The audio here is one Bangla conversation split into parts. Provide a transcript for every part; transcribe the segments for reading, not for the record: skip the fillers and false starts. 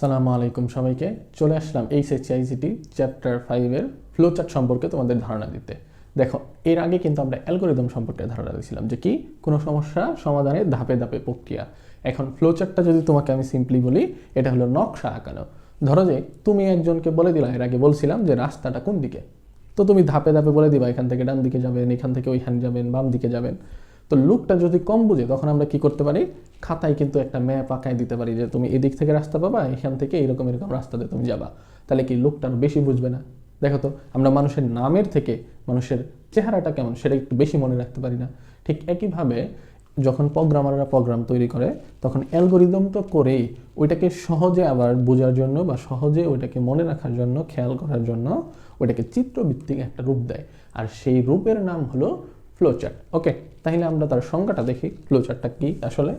সালামু আলাইকুম সবাইকে। চলে আসলাম এইচএসসি চ্যাপ্টার 5 এর ফ্লোচার্ট সম্পর্কে তোমাদের ধারণা দিতে। দেখো, এর আগে কিন্তু আমরা অ্যালগরিদম সম্পর্কে ধারণা দিয়েছিলাম যে কি কোনো সমস্যা সমাধানের ধাপে ধাপে প্রক্রিয়া। এখন ফ্লোচার্টটা যদি তোমাকে আমি সিম্পলি বলি, এটা হলো নকশা আঁকানো। ধরো যে তুমি একজনকে বলে দিলা, এর আগে বলছিলাম যে রাস্তাটা কোন দিকে, তো তুমি ধাপে ধাপে বলে দিবা এখান থেকে ডান দিকে যাবেন, এখান থেকে ওইখানে যাবেন, বাম দিকে যাবেন। তো লোকটা যদি কম বুঝে তখন আমরা কি করতে পারি, খাতায় কিন্তু একটা ম্যাপ আঁকায় দিতে পারি যে তুমি এদিক থেকে রাস্তা পাবা, এখান থেকে এরকম এরকম রাস্তাতে তুমি যাবা। তাহলে কি লোকটা বেশি বুঝবে না? দেখো তো, আমরা মানুষের নামের থেকে মানুষের চেহারাটা কেমন সেটা একটু বেশি মনে রাখতে পারি না? ঠিক একইভাবে যখন প্রোগ্রামাররা প্রোগ্রাম তৈরি করে তখন অ্যালগরিদম তো করেই ওইটাকে সহজে আবার বোঝার জন্য বা সহজে ওইটাকে মনে রাখার জন্য, খেয়াল করার জন্য ওইটাকে চিত্রভিত্তিক একটা রূপ দেয়। আর সেই রূপের নাম হলো ফ্লোচার্ট। ওকে, তাহলে আমরা তার সংজ্ঞাটা দেখি। ফ্লোচার্টটা কি আসলে?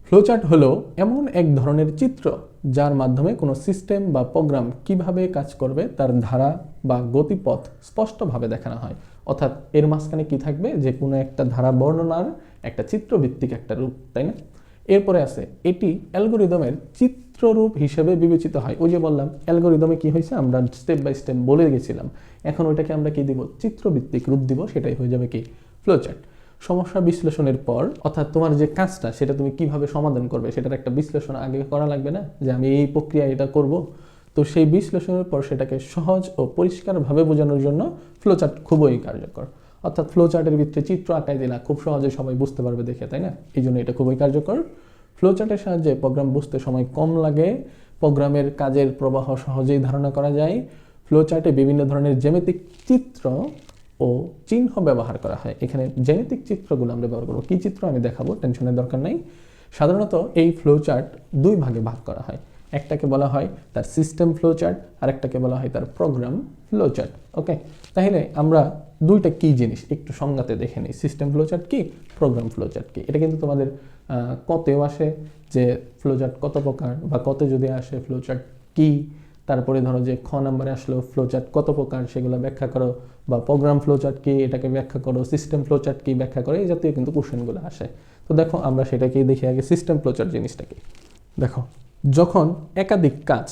ফ্লোচার্ট হলো এমন এক ধরনের চিত্র যার মাধ্যমে কোনো সিস্টেম বা প্রোগ্রাম কিভাবে কাজ করবে তার ধারা বা গতিপথ স্পষ্টভাবে দেখানো হয়। অর্থাৎ এর মাঝখানে কি থাকবে, যে কোনো একটা ধারা বর্ণনার একটা চিত্রভিত্তিক একটা রূপ, তাই না? এরপরে আছে এটি অ্যালগরিদমের চিত্ররূপ হিসেবে বিবেচিত হয়। ওই যে বললাম অ্যালগরিদমে কি হয়েছে, আমরা স্টেপ বাই স্টেপ বলে গেছিলাম, এখন ওইটাকে আমরা কি দিব, চিত্রভিত্তিক রূপ দিব। সেটাই হয়ে যাবে কি ফ্লোচার্ট। সমস্যা বিশ্লেষণের পর, অর্থাৎ তোমার যে কাজটা সেটা তুমি কিভাবে সমাধান করবে সেটার একটা বিশ্লেষণ আগে করা লাগবে না, যে আমি এই প্রক্রিয়া এটা করব। তো সেই বিশ্লেষণের পর সেটাকে সহজ ও পরিষ্কারভাবে বোঝানোর জন্য ফ্লোচার্ট খুবই কার্যকর। অর্থাৎ ফ্লোচার্টের ভিতরে চিত্র আঁকাই দিলা, খুব সহজে সবাই বুঝতে পারবে দেখে, তাই না? এই জন্য এটা খুবই কার্যকর। ফ্লোচার্টের সাহায্যে প্রোগ্রাম বুঝতে সময় কম লাগে, প্রোগ্রামের কাজের প্রবাহ সহজেই ধারণা করা যায়। ফ্লোচার্টে বিভিন্ন ধরনের জ্যামিতিক চিত্র ও চিহ্ন ব্যবহার করা হয়। এখানে জ্যামিতিক চিত্রগুলো আমরা ব্যবহার করবো। কী চিত্র আমি দেখাবো, টেনশনের দরকার নেই। সাধারণত এই ফ্লোচার্ট দুই ভাগে ভাগ করা হয়। একটাকে বলা হয় তার সিস্টেম ফ্লোচার্ট, আর একটাকে বলা হয় তার প্রোগ্রাম ফ্লোচার্ট। ওকে, তাহলে আমরা দুইটা কি জিনিস একটু সংজ্ঞাতে দেখে নিই। সিস্টেম ফ্লোচার্ট কি, প্রোগ্রাম ফ্লোচার্ট কি। এটা কিন্তু তোমাদের কতেও আসে যে ফ্লোচার্ট কত প্রকার, বা কতে যদি আসে ফ্লোচার্ট কি। তারপরে ধরো যে খ নম্বরে আসলো ফ্লোচার্ট কত প্রকার, সেগুলো ব্যাখ্যা করো, বা প্রোগ্রাম ফ্লোচার্ট কি এটাকে ব্যাখ্যা করো, সিস্টেম ফ্লোচার্ট কি ব্যাখ্যা করো, এই জাতীয় কিন্তু কোশ্চেনগুলো আসে। তো দেখো আমরা সেটাকেই দেখি আগে, সিস্টেম ফ্লোচার্ট জিনিসটাকে দেখো। যখন একাধিক কাজ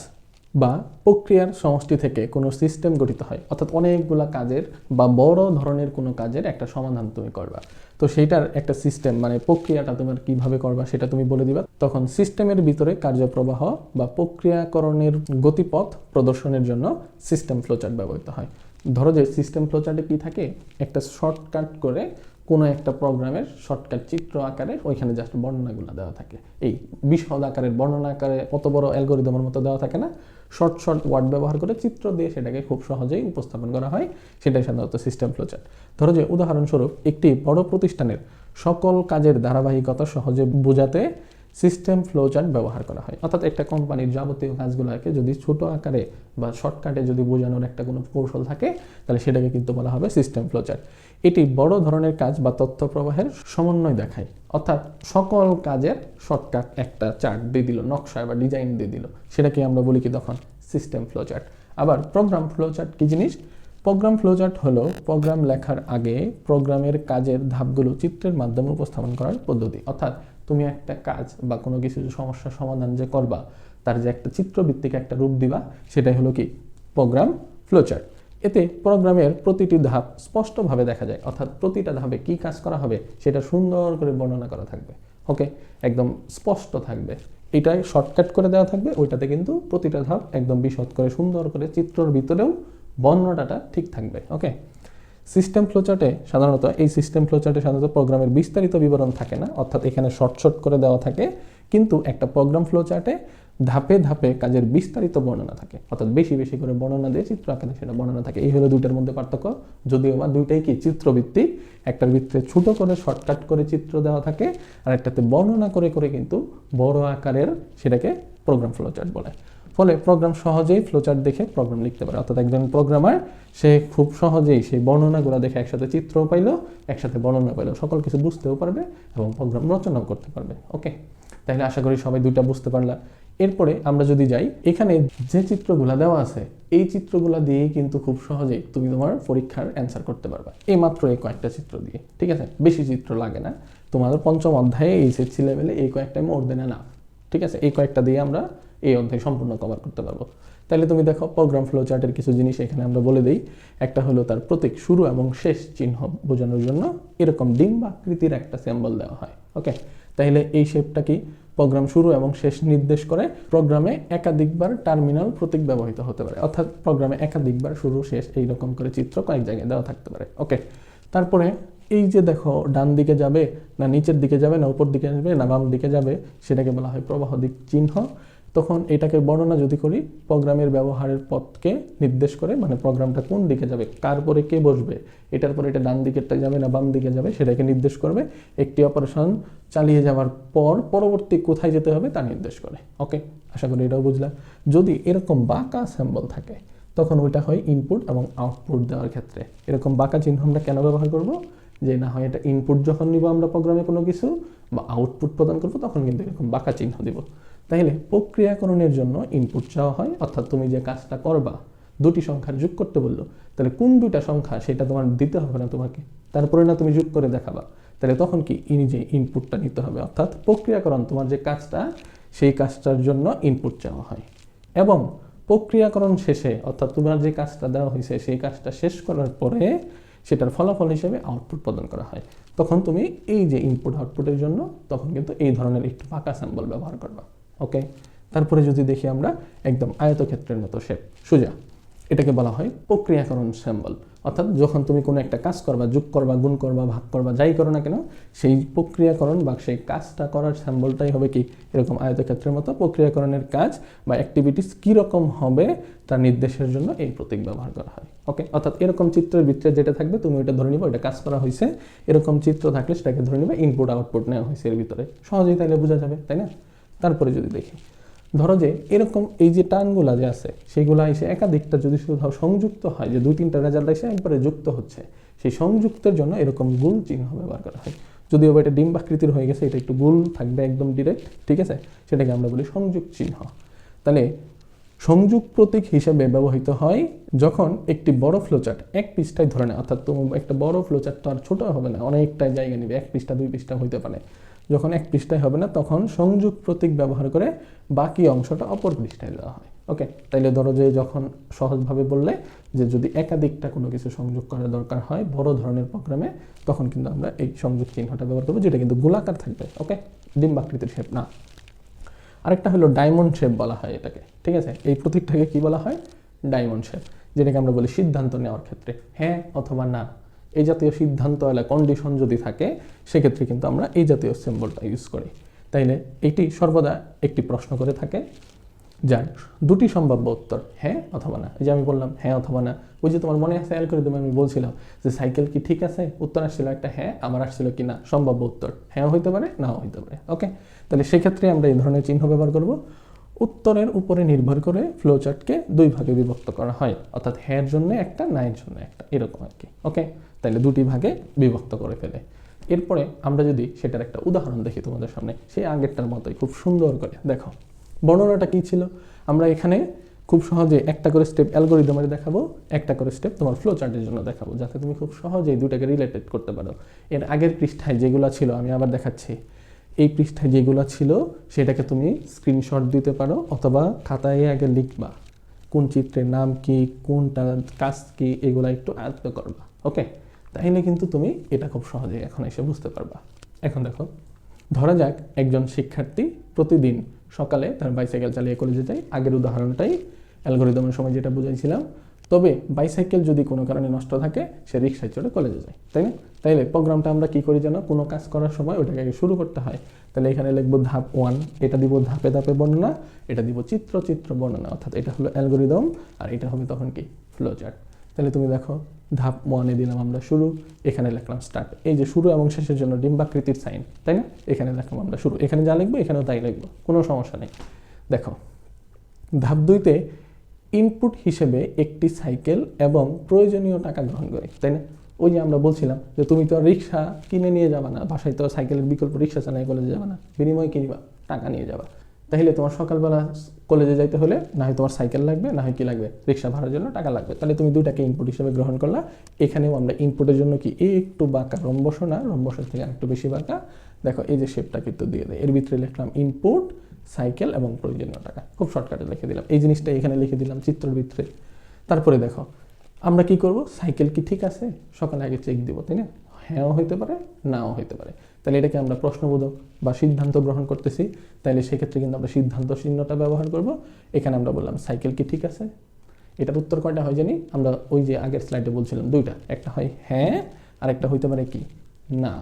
বা প্রক্রিয়ার সমষ্টি থেকে কোনো সিস্টেম গঠিত হয়, অর্থাৎ অনেকগুলা কাজের বা বড় ধরনের কোনো কাজের একটা সমাধান তুমি করবা, তো সেইটার একটা সিস্টেম মানে প্রক্রিয়াটা তোমার কিভাবে করবা সেটা তুমি বলে দিবা। তখন সিস্টেমের ভিতরে কার্যপ্রবাহ বা প্রক্রিয়াকরণের গতিপথ প্রদর্শনের জন্য সিস্টেম ফ্লোচার্ট ব্যবহৃত হয়। ধরো যে সিস্টেম ফ্লোচার্টে কি থাকে, একটা শর্টকাট করে কোনো একটা প্রোগ্রামের শর্টকাট চিত্র আকারে ওইখানে জাস্ট বর্ণনাগুলো দেওয়া থাকে। এই বিশদ আকারের বর্ণনা আকারে অত বড় অ্যালগরিদমের মতো দেওয়া থাকে না, শর্ট শর্ট ওয়ার্ড ব্যবহার করে চিত্র দিয়ে সেটাকে খুব সহজেই উপস্থাপন করা হয়। সেটাই সাধারণত সিস্টেম ফ্লোচার্ট। ধরো যে উদাহরণস্বরূপ একটি বড় প্রতিষ্ঠানের সকল কাজের ধারাবাহিকতা সহজে বোঝাতে সিস্টেম ফ্লোচার্ট ব্যবহার করা হয়। অর্থাৎ একটা কোম্পানির যাবতীয় কাজগুলোকে যদি ছোট আকারে বা শর্টকাটে যদি বোঝানোর একটা কোনো কৌশল থাকে, তাহলে সেটাকে কিন্তু বলা হবে সিস্টেম ফ্লোচার্ট। এটি বড় ধরনের কাজ বা তথ্য প্রবাহের সমন্বয় দেখায়। অর্থাৎ সকল কাজের শর্টকাট একটা চার্ট দিয়ে দিল, নকশা বা ডিজাইন দিয়ে দিল, সেটাকে আমরা বলি কি তখন সিস্টেম ফ্লোচার্ট। আবার প্রোগ্রাম ফ্লোচার্ট কি জিনিস? প্রোগ্রাম ফ্লোচার্ট হলো প্রোগ্রাম লেখার আগে প্রোগ্রামের কাজের ধাপগুলো চিত্রের মাধ্যমে উপস্থাপন করার পদ্ধতি। অর্থাৎ তুমি একটা কাজ বা কোনো কিছু সমস্যার সমাধান যে করবা, তার যে একটা চিত্রভিত্তিক একটা রূপ দিবা, সেটাই হলো কি প্রোগ্রাম ফ্লোচার্ট। এতে প্রোগ্রামের প্রতিটি ধাপ স্পষ্টভাবে দেখা যায়, অর্থাৎ প্রতিটা ধাপে কি কাজ করা হবে সেটা সুন্দর করে বর্ণনা করা থাকবে। ওকে, একদম স্পষ্ট থাকবে। এটাই শর্টকাট করে দেওয়া থাকবে, ওইটাতে কিন্তু প্রতিটা ধাপ একদম বিশদ করে সুন্দর করে চিত্রর ভিতরেও বর্ণনাটা ঠিক থাকবে। ওকে, সিস্টেম ফ্লোচার্টে সাধারণত প্রোগ্রামের বিস্তারিত বিবরণ থাকে না, অর্থাৎ এখানে শর্ট শর্ট করে দেওয়া থাকে, কিন্তু একটা প্রোগ্রাম ফ্লোচার্টে ধাপে ধাপে কাজের বিস্তারিত বর্ণনা থাকে, অর্থাৎ বেশি বেশি করে বর্ণনা দিয়ে চিত্র আকারে সেটা বর্ণনা থাকে। এই হলো দুইটার মধ্যে পার্থক্য। যদিও বা দুইটাই কি চিত্রভিত্তিক, একটার ভিতরে ছোট করে শর্টকাট করে চিত্র দেওয়া থাকে, আর একটাতে বর্ণনা করে করে কিন্তু বড় আকারের, সেটাকে প্রোগ্রাম ফ্লোচার্ট বলে। ফলে প্রোগ্রাম সহজেই ফ্লোচার্ট দেখে প্রোগ্রাম লিখতে পারে। অর্থাৎ একজন প্রোগ্রামার সে খুব সহজেই সেই বর্ণনাগুলো দেখে একসাথে চিত্রও পাইলো, একসাথে বর্ণনা পাইলো, সকল কিছু বুঝতেও পারবে এবং প্রোগ্রাম রচনাও করতে পারবে। ওকে, তাহলে আশা করি সবাই দুইটা বুঝতে পারলা। এরপরে আমরা যদি যাই, এখানে যে চিত্রগুলো দেওয়া আছে এই চিত্রগুলো দিয়েই কিন্তু খুব সহজেই তুমি তোমার পরীক্ষার অ্যান্সার করতে পারবা, এই মাত্র এই কয়েকটা চিত্র দিয়ে। ঠিক আছে, বেশি চিত্র লাগে না। তোমাদের পঞ্চম অধ্যায়ে এইচএসসি লেভেলে এই কয়েকটা মোর দেন এনাফ। ঠিক আছে, এই কয়েকটা দিয়ে আমরা এই অধ্যায় সম্পূর্ণ কভার করতে পারবো। তাহলে তুমি দেখো প্রোগ্রাম ফ্লো চার্টের কিছু জিনিস এখানে আমরা বলে দিই। একটা হলো তার প্রতীক শুরু এবং শেষ চিহ্ন বোঝানোর জন্য এরকম ডিম্বাকৃতির একটা সিম্বল দেওয়া হয়। ওকে, তাহলে এই শেপটা কি প্রোগ্রাম শুরু এবং শেষ নির্দেশ করে। প্রোগ্রামে একাধিকবার টার্মিনাল প্রতীক ব্যবহৃত হতে পারে, অর্থাৎ প্রোগ্রামে একাধিকবার শুরু শেষ এইরকম করে চিত্র কয়েক জায়গায় দেওয়া থাকতে পারে। ওকে, তারপরে এই যে দেখো ডান দিকে যাবে না নিচের দিকে যাবে না উপর দিকে যাবে না বাম দিকে যাবে, সেটাকে বলা হয় প্রবাহ দিক চিহ্ন। তখন এটাকে বর্ণনা যদি করি, প্রোগ্রামের ব্যবহারের পথকে নির্দেশ করে, মানে প্রোগ্রামটা কোন দিকে যাবে, কার পরে কে বসবে, এটার পরে এটা ডান দিকেরটা যাবে না বাম দিকে যাবে সেটাকে নির্দেশ করবে। একটি অপারেশন চালিয়ে যাওয়ার পর পরবর্তী কোথায় যেতে হবে তা নির্দেশ করে। ওকে, আশা করি এটাও বুঝলাম। যদি এরকম বাঁকা সিম্বল থাকে তখন ওইটা হয় ইনপুট এবং আউটপুট দেওয়ার ক্ষেত্রে। এরকম বাঁকা চিহ্ন আমরা কেন ব্যবহার করব, যে না হয় এটা ইনপুট যখন নিব আমরা প্রোগ্রামে কোনো কিছু বা আউটপুট প্রদান করব তখন কিন্তু এরকম বাঁকা চিহ্ন দিব। তাইলে প্রক্রিয়াকরণের জন্য ইনপুট চাওয়া হয়, অর্থাৎ তুমি যে কাজটা করবা দুটি সংখ্যার যোগ করতে বললো, তাহলে কোন দুইটা সংখ্যা সেটা তোমার দিতে হবে না তোমাকে, তারপরে না তুমি যোগ করে দেখাবা, তাহলে তখন কি নিজে ইনপুটটা নিতে হবে। অর্থাৎ প্রক্রিয়াকরণ তোমার যে কাজটা সেই কাজটার জন্য ইনপুট চাওয়া হয়, এবং প্রক্রিয়াকরণ শেষে অর্থাৎ তোমার যে কাজটা দেওয়া হয়েছে সেই কাজটা শেষ করার পরে সেটার ফলাফল হিসেবে আউটপুট প্রদান করা হয়। তখন তুমি এই যে ইনপুট আউটপুটের জন্য তখন কিন্তু এই ধরনের একটু ফাঁকা সিম্বল ব্যবহার করবা। ওকে, তারপরে যদি দেখি আমরা একদম আয়তক্ষেত্রের মতো শেপ সোজা, এটাকে বলা হয় প্রক্রিয়াকরণ সিম্বল। অর্থাৎ যখন তুমি কোনো একটা কাজ করবা, যোগ করবা, গুণ করবা, ভাগ করবা, যাই করো না কেন, সেই প্রক্রিয়াকরণ বা সেই কাজটা করার সিম্বলটাই হবে কি এরকম আয়তক্ষেত্রের মতো। প্রক্রিয়াকরণের কাজ বা অ্যাক্টিভিটিস কীরকম হবে তার নির্দেশের জন্য এই প্রতীক ব্যবহার করা হয়। ওকে, অর্থাৎ এরকম চিত্রের ভিতরে যেটা থাকবে তুমি ওইটা ধরে নিবা এটা কাজ করা হয়েছে, এরকম চিত্র থাকলে সেটাকে ধরে নিবা ইনপুট আউটপুট নেওয়া হয়েছে এর ভিতরে, সহজেই তাইলে বোঝা যাবে, তাই না? তারপরে যদি দেখি, ধরো যে এরকম এই যে টানগুলা যে আছে সেইগুলা এসে একাধিকটা যদি শুধু সংযুক্ত হয়, যে দুই তিনটা রেজাল্ট এসে একবারে যুক্ত হচ্ছে, সেই সংযুক্তের জন্য এরকম গোল চিহ্ন ব্যবহার করা হয়। যদিও এটা ডিম্বাকৃতির হয়ে গেছে, এটা একটু গোল থাকবে একদম ডিরেক্ট, ঠিক আছে, সেটাকে আমরা বলি সংযোগ চিহ্ন। তাহলে সংযোগ প্রতীক হিসেবে ব্যবহৃত হয় যখন একটি বড় ফ্লোচার্ট এক পৃষ্ঠায় ধরে নেয়, অর্থাৎ তোমার একটা বড় ফ্লোচার্ট তো আর ছোট হবে না, অনেকটাই জায়গা নেবে, এক পৃষ্ঠা দুই পৃষ্ঠা হইতে পারে, যখন এক পৃষ্ঠায় হবে না তখন সংযোগ প্রতীক ব্যবহার করে বাকি অংশটা অপর পৃষ্ঠায় দেওয়া হয়। ওকে, তাইলে ধরো যে যখন সহজভাবে বললে যে যদি একাধিকটা কোনো কিছু সংযোগ করার দরকার হয় বড় ধরনের প্রোগ্রামে, তখন কিন্তু আমরা এই সংযোগ চিহ্নটা ব্যবহার করবো, যেটা কিন্তু গোলাকার থাকবে। ওকে, ডিম্বাকৃতির শেপ না। আরেকটা হলো ডায়মন্ড শেপ বলা হয় এটাকে, ঠিক আছে, এই প্রতীকটাকে কি বলা হয়, ডায়মন্ড শেপ, যেটাকে আমরা বলি সিদ্ধান্ত নেওয়ার ক্ষেত্রে হ্যাঁ অথবা না, এই জাতীয় সিদ্ধান্ত এলা কন্ডিশন যদি থাকে সেক্ষেত্রে কিন্তু আমরা এই জাতীয় সিম্বলটা ইউজ করি। তাইলে এটি সর্বদা একটি প্রশ্ন করে থাকে যার দুটি সম্ভাব্য উত্তর হ্যাঁ অথবা না। এই যে আমি বললাম হ্যাঁ অথবা না, ওই যে তোমার মনে আছে অ্যালগরিদমে আমি বলছিলাম যে সাইকেল কি ঠিক আছে, উত্তর আসছিল একটা হ্যাঁ, আমার আসছিল কি না, সম্ভাব্য উত্তর হ্যাঁ হইতে পারে নাও হইতে পারে। ওকে, তাহলে সেক্ষেত্রে আমরা এই ধরনের চিহ্ন ব্যবহার করব। উত্তরের উপরে নির্ভর করে ফ্লোচার্টকে দুই ভাগে বিভক্ত করা হয়, অর্থাৎ হ্যাঁ জন্য একটা, না এর জন্য একটা, এরকম আর কি। ওকে, তাহলে দুটি ভাগে বিভক্ত করে ফেলে। এরপরে আমরা যদি সেটার একটা উদাহরণ দেখি তোমাদের সামনে, সেই আগেরটার মতোই খুব সুন্দর করে দেখো বর্ণনাটা কী ছিল। আমরা এখানে খুব সহজে একটা করে স্টেপ অ্যালগরিদমের দেখাবো, একটা করে স্টেপ তোমার ফ্লো চার্টের জন্য দেখাবো, যাতে তুমি খুব সহজেই দুটাকে রিলেটেড করতে পারো। এর আগের পৃষ্ঠায় যেগুলো ছিল আমি আবার দেখাচ্ছি, এই পৃষ্ঠায় যেগুলো ছিল সেটাকে তুমি স্ক্রিনশট দিতে পারো, অথবা খাতায় আগে লিখবা কোন চিত্রের নাম কি, কোনটা কাজ কি, এগুলো একটু আয়ত্ত করবা। ওকে, তাইলে কিন্তু তুমি এটা খুব সহজেই এখন এসে বুঝতে পারবা। এখন দেখো, ধরা যাক একজন শিক্ষার্থী প্রতিদিন সকালে তার বাইসাইকেল চালিয়ে কলেজে যায়, আগের উদাহরণটাই অ্যালগরিদমের সময় যেটা বুঝাইছিলাম, তবে বাইসাইকেল যদি কোনো কারণে নষ্ট থাকে সে রিক্সায় চড়ে কলেজে যায়, তাই না? তাইলে প্রোগ্রামটা আমরা কি করি যেন, কোনো কাজ করার সময় ওটাকে আগে শুরু করতে হয়। তাহলে এখানে লিখবো ধাপ 1, এটা দিব ধাপে ধাপে বর্ণনা, এটা দিব চিত্র চিত্র বর্ণনা, অর্থাৎ এটা হলো অ্যালগরিদম আর এটা হবে তখন কি ফ্লো চার্ট। তাহলে তুমি দেখো ধাপ 1-এ দিলাম আমরা শুরু, এখানে লিখলাম স্টার্ট, এই যে শুরু এবং শেষের জন্য ডিম্বাকৃতির সাইন, তাই না? এখানে লিখলাম আমরা শুরু, এখানে যা লিখবো এখানেও তাই লিখবো, কোনো সমস্যা নেই। দেখো ধাপ 2-তে ইনপুট হিসেবে একটি সাইকেল এবং প্রয়োজনীয় টাকা গ্রহণ করে, তাই না? ওই যে আমরা বলছিলাম যে তুমি তো রিক্সা কিনে নিয়ে যাবা না, বাসায় তো সাইকেলের বিকল্প রিক্সা চালিয়ে কলেজে যাবা না, বিনিময়ে কিনবা টাকা নিয়ে যাবা। তাহলে তোমার সকালবেলা কলেজে যাইতে হলে না হয় তোমার সাইকেল লাগবে, না হয় কি লাগবে, রিক্সা ভাড়ার জন্য টাকা লাগবে। তাহলে তুমি দুইটাকে ইনপুট হিসেবে গ্রহণ করলা। এখানেও আমরা ইনপুটের জন্য কি একটু বাঁকা, রম্বস না, রম্বসের থেকে একটু বেশি বাঁকা, দেখো এই যে শেপটা কিন্তু দিয়ে দেয়, এর ভিতরে লিখলাম ইনপুট, সাইকেল এবং প্রয়োজনীয় টাকা। খুব শর্টকাটে লিখে দিলাম, এই জিনিসটা এখানে লিখে দিলাম চিত্রের ভিতরে। তারপরে দেখো আমরা কি করব, সাইকেল কি ঠিক আছে সকালে আগে চেক দিব, তাই না? হ্যাঁও হইতে পারে, নাও হইতে পারে। তাহলে এটাকে আমরা প্রশ্নবোধক বা সিদ্ধান্ত গ্রহণ করতেছি, তাহলে সেক্ষেত্রে কিন্তু আমরা সিদ্ধান্ত চিহ্নটা ব্যবহার করব। এখানে আমরা বললাম সাইকেল কি ঠিক আছে। এটার উত্তর কয়টা হয় জানি আমরা, ওই যে আগের স্লাইডে বলছিলাম দুইটা, একটা হয় হ্যাঁ আর একটা হইতে পারে কি না।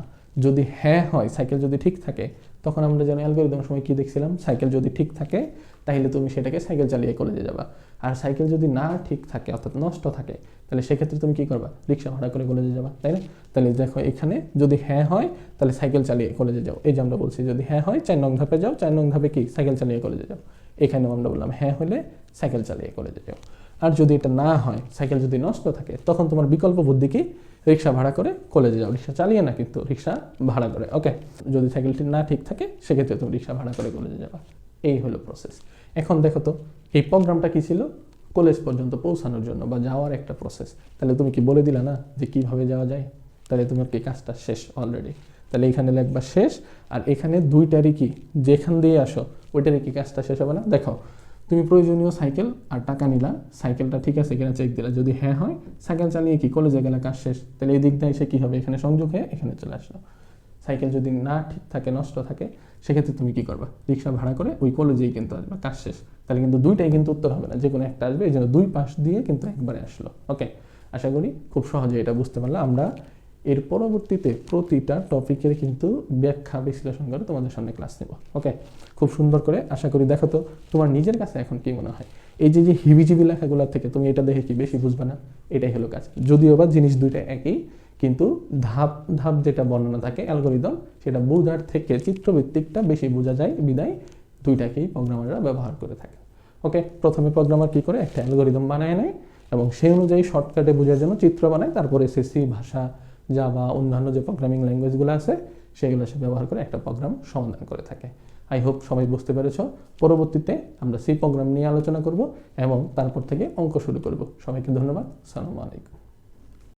যদি হ্যাঁ হয়, সাইকেল যদি ঠিক থাকে, তখন আমরা যেন অ্যালগরিদম সময় কি দেখছিলাম, সাইকেল যদি ঠিক থাকে তাহলে তুমি সেটাকে সাইকেল চালিয়ে কলেজে যাবা। আর সাইকেল যদি না ঠিক থাকে অর্থাৎ নষ্ট থাকে, তাহলে সেক্ষেত্রে তুমি কি করবা, রিক্সা ভাড়া করে কলেজে যাবা, তাই না? তাহলে দেখো এখানে যদি হ্যাঁ হয় তাহলে সাইকেল চালিয়ে কলেজে যাও, এই যে আমরা বলছি যদি হ্যাঁ হয় 4 নং ধাপে যাও, 4 নং ধাপে কি সাইকেল চালিয়ে কলেজে যাও। এখানেও আমরা বললাম হ্যাঁ হলে সাইকেল চালিয়ে কলেজে যাও। আর যদি এটা না হয়, সাইকেল যদি নষ্ট থাকে, তখন তোমার বিকল্প বুদ্ধি কি, রিক্সা ভাড়া করে কলেজে যাও, রিক্সা চালিয়ে না কিন্তু রিক্সা ভাড়া করে। ওকে, যদি সাইকেলটি না ঠিক থাকে সেক্ষেত্রে তুমি রিক্সা ভাড়া করে কলেজে যাবা। এই হলো প্রসেস। এখন দেখো তো এই প্রোগ্রামটা কি ছিল, কলেজ পর্যন্ত পৌঁছানোর জন্য বা যাওয়ার একটা প্রসেস। তাহলে তুমি কি বলে দিলা না যে কিভাবে যাওয়া যায়, তাহলে তোমার কি কাজটা শেষ অলরেডি। তাহলে এখানে লিখবা শেষ, আর এখানে দুইটারই কি, যেখান দিয়ে আসো ওইটারই কি কাজটা শেষ হবে না। দেখো তুমি প্রয়োজনীয় সাইকেল আর টাকা নিলা, সাইকেলটা ঠিক আছে কিনা চেক দিলা, যদি হ্যাঁ হয় সাইকেল চালিয়ে কি কলেজে গেলে কাজ শেষ। তাহলে এই দিকটা এসে কী হবে, এখানে সংযোগ হয়ে এখানে চলে আসলো। সাইকেল যদি না ঠিক থাকে, নষ্ট থাকে, সেক্ষেত্রে তুমি কি করবা, রিক্সা ভাড়া করে ওই কলেজেই কিন্তু আসবে, কাজ শেষ। তাহলে কিন্তু দুইটাই কিন্তু উত্তর হবে না, যে কোনো একটা আসবে, এই জন্য দুই পাশ দিয়ে কিন্তু একবারে আসলো। ওকে, আশা করি খুব সহজে এটা বুঝতে পারলে। আমরা এর পরবর্তীতে প্রতিটা টপিকের কিন্তু ব্যাখ্যা বিশ্লেষণ করে তোমাদের সামনে ক্লাস নেব। ওকে, খুব সুন্দর করে আশা করি। দেখো তো তোমার নিজের কাছে এখন কি মনে হয়, এই যে হিবিজিবি লেখাগুলোর থেকে তুমি এটা দেখে কি বেশি বুঝবে না? এটাই হলো কাজ। যদিও বা জিনিস দুইটা একই, কিন্তু ধাপ ধাপ যেটা বর্ণনা থাকে অ্যালগরিদম, সেটা বোঝার থেকে চিত্রভিত্তিকটা বেশি বোঝা যায়, বিদায় দুইটাকেই প্রোগ্রামাররা ব্যবহার করে থাকে। ওকে, প্রথমে প্রোগ্রামার কি করে, একটা অ্যালগরিদম বানায় নেয় এবং সেই অনুযায়ী শর্টকাটে বোঝার জন্য চিত্র বানায়, তারপরে সি ভাষা, জাভা, অন্যান্য যে প্রোগ্রামিং ল্যাঙ্গুয়েজগুলো আছে সেগুলো সে ব্যবহার করে একটা প্রোগ্রাম সমাধান করে থাকে। আই হোপ সবাই বুঝতে পেরেছ। পরবর্তীতে আমরা সি প্রোগ্রাম নিয়ে আলোচনা করব এবং তারপর থেকে অঙ্ক শুরু করব। সবাইকে ধন্যবাদ। আসসালামু আলাইকুম।